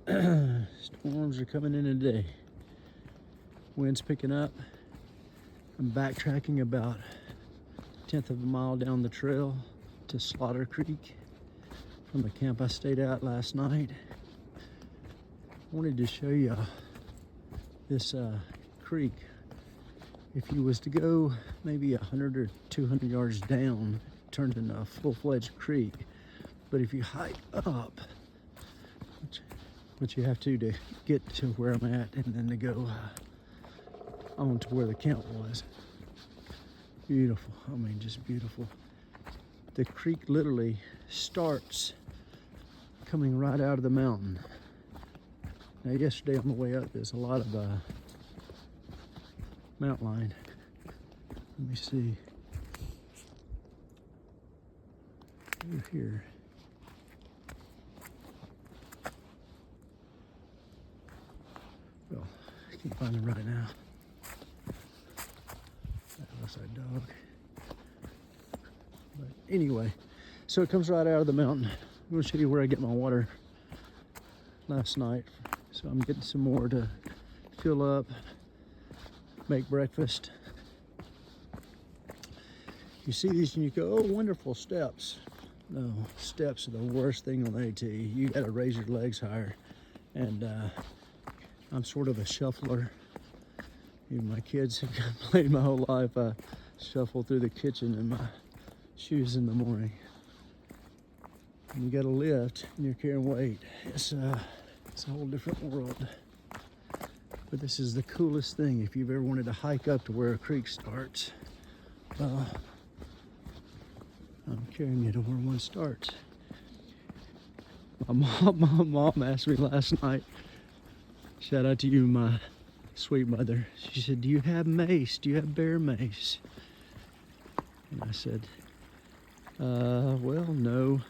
Storms are coming in today. Wind's picking up. I'm backtracking about a tenth of a mile down the trail to Slaughter Creek from the camp I stayed at last night. I wanted to show you this creek. If you was to go maybe 100 or 200 yards down, it turns into a full-fledged creek. But if you hike up, what you have to get to where I'm at, and then to go on to where the camp was. Beautiful. I mean, just beautiful. The creek literally starts coming right out of the mountain. Now, yesterday on the way up, there's a lot of mountain line. Let me see. Over here. Well, I can't find him right now. That looks like a dog. But anyway, so it comes right out of the mountain. I'm going to show you where I get my water last night. So I'm getting some more to fill up, make breakfast. You see these and you go, oh, wonderful steps. No, steps are the worst thing on AT. You got to raise your legs higher. And I'm sort of a shuffler. Even my kids have played my whole life. I shuffle through the kitchen in my shoes in the morning. And you got to lift and you're carrying weight. It's a whole different world. But this is the coolest thing. If you've ever wanted to hike up to where a creek starts, I'm carrying you to where one starts. My mom asked me last night, shout out to you, my sweet mother. She said, do you have mace? Do you have bear mace? And I said, well, no.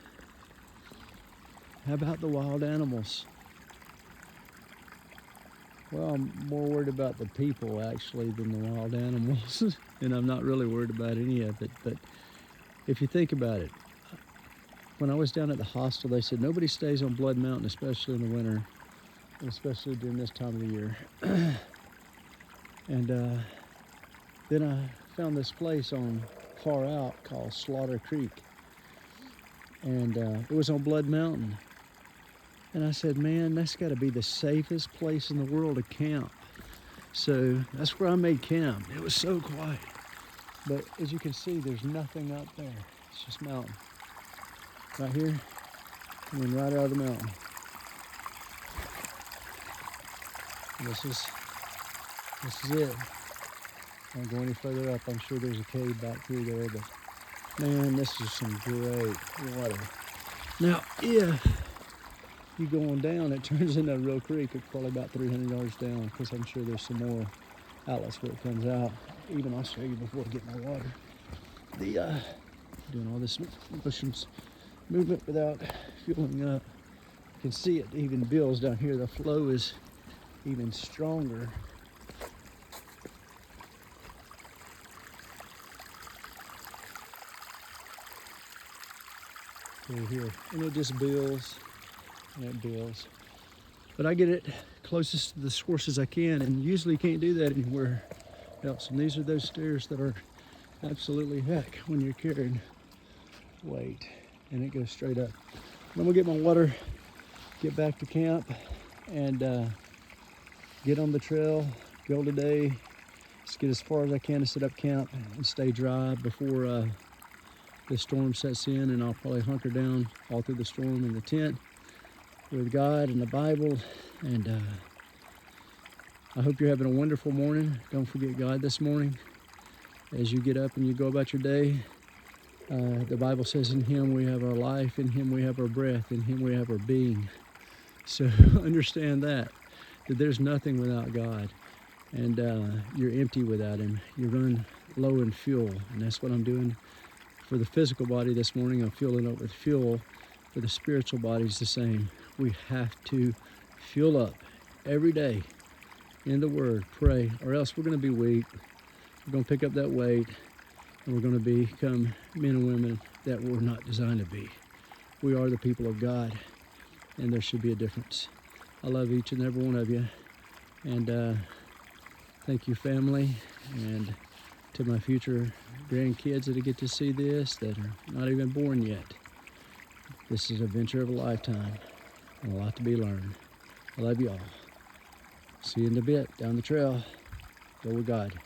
How about the wild animals? Well, I'm more worried about the people actually than the wild animals. And I'm not really worried about any of it. But if you think about it, when I was down at the hostel, they said nobody stays on Blood Mountain, especially in the winter, especially during this time of the year. And then I found this place on far out called Slaughter Creek. And it was on Blood Mountain. And I said, man, that's got to be the safest place in the world to camp. So that's where I made camp. It was so quiet. But as you can see, there's nothing up there. It's just mountain. Right here, and then right out of the mountain. And this is it. I don't go any further up. I'm sure there's a cave back through there, but man, this is some great water. Now, if you go on down, it turns into a real creek. It's probably about 300 yards down, because I'm sure there's some more outlets where it comes out. Even I'll show you before I get my water. Doing all this motions, movement without fueling up. You can see it even builds down here. The flow is even stronger. Over here, and it just builds and it builds. But I get it closest to the source as I can, and usually can't do that anywhere else. And these are those stairs that are absolutely heck when you're carrying weight, and it goes straight up. I'm gonna get my water, get back to camp, and get on the trail, go today, just get as far as I can to set up camp and stay dry before the storm sets in, and I'll probably hunker down all through the storm in the tent with God and the Bible. And I hope you're having a wonderful morning. Don't forget God this morning as you get up and you go about your day. The Bible says in Him we have our life, in Him we have our breath, in Him we have our being. So understand that there's nothing without God, and you're empty without Him. You run low in fuel, and that's what I'm doing for the physical body this morning. I'm fueling up with fuel. For the spiritual body is the same. We have to fuel up every day in the Word, pray, or else we're going to be weak. We're going to pick up that weight, and we're going to become men and women that we're not designed to be. We are the people of God, and there should be a difference. I love each and every one of you. And thank you, family, and to my future grandkids that get to see this that are not even born yet. This is an adventure of a lifetime and a lot to be learned. I love you all. See you in a bit down the trail. Go with God.